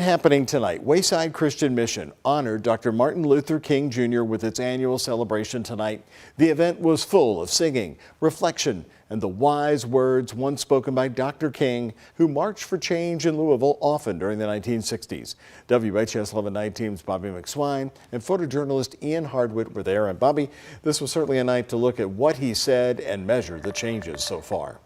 Happening tonight, Wayside Christian Mission honored Dr. Martin Luther King Jr. with its annual celebration tonight. The event was full of singing, reflection, and the wise words once spoken by Dr. King, who marched for change in Louisville often during the 1960s. WHS 1119's Bobby McSwine and photojournalist Ian Hardwick were there. And Bobby, this was certainly a night to look at what he said and measure the changes so far.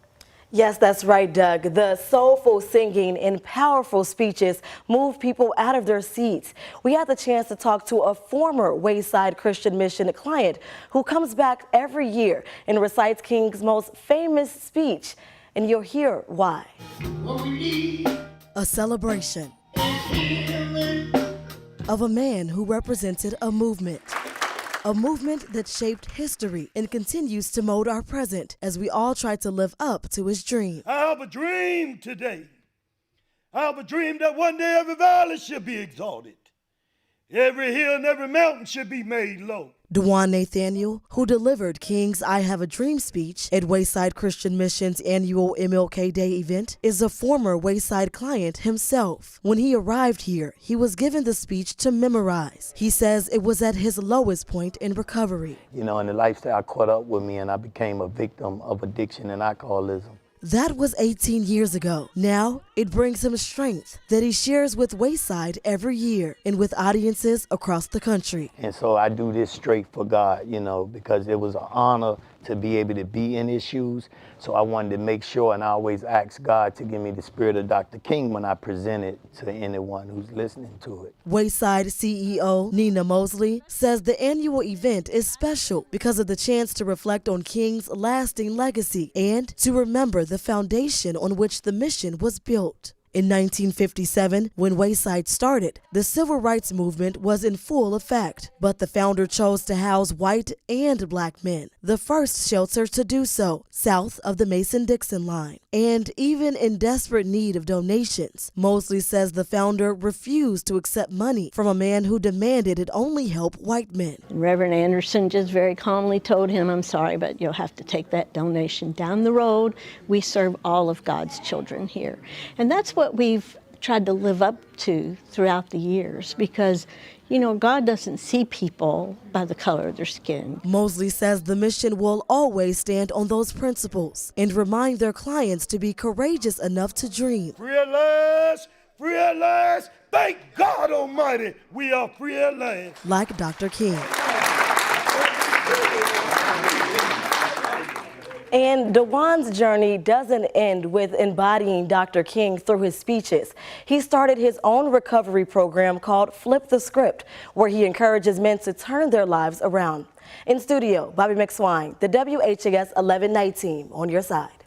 Yes, that's right, Doug. The soulful singing and powerful speeches move people out of their seats. We had the chance to talk to a former Wayside Christian Mission client who comes back every year and recites King's most famous speech. And you'll hear why. A celebration of a man who represented a movement. A movement that shaped history and continues to mold our present as we all try to live up to his dream. I have a dream today. I have a dream that one day every valley should be exalted. Every hill and every mountain should be made low. Dewan Nathaniel, who delivered King's I Have a Dream speech at Wayside Christian Mission's annual MLK Day event, is a former Wayside client himself. When he arrived here, he was given the speech to memorize. He says it was at his lowest point in recovery. You know, and the lifestyle caught up with me and I became a victim of addiction and alcoholism. That was 18 years ago. Now, it brings him strength that he shares with Wayside every year and with audiences across the country. And so I do this straight for God, you know, because it was an honor to be able to be in his shoes. So I wanted to make sure, and I always ask God to give me the spirit of Dr. King when I present it to anyone who's listening to it. Wayside CEO Nina Mosley says the annual event is special because of the chance to reflect on King's lasting legacy and to remember the foundation on which the mission was built. In 1957, when Wayside started, the civil rights movement was in full effect, but the founder chose to house white and black men, the first shelter to do so, south of the Mason-Dixon line. And even in desperate need of donations, Mosley says the founder refused to accept money from a man who demanded it only help white men. Reverend Anderson just very calmly told him, "I'm sorry, but you'll have to take that donation down the road. We serve all of God's children here." And that's what we've tried to live up to throughout the years, because you know, God doesn't see people by the color of their skin. Mosley says the mission will always stand on those principles and remind their clients to be courageous enough to dream. Free at last, free at last. Thank God Almighty, we are free at last. Like Dr. King. And Dewan's journey doesn't end with embodying Dr. King through his speeches. He started his own recovery program called Flip the Script, where he encourages men to turn their lives around. In studio, Bobby McSwine, the WHS 1119 on your side.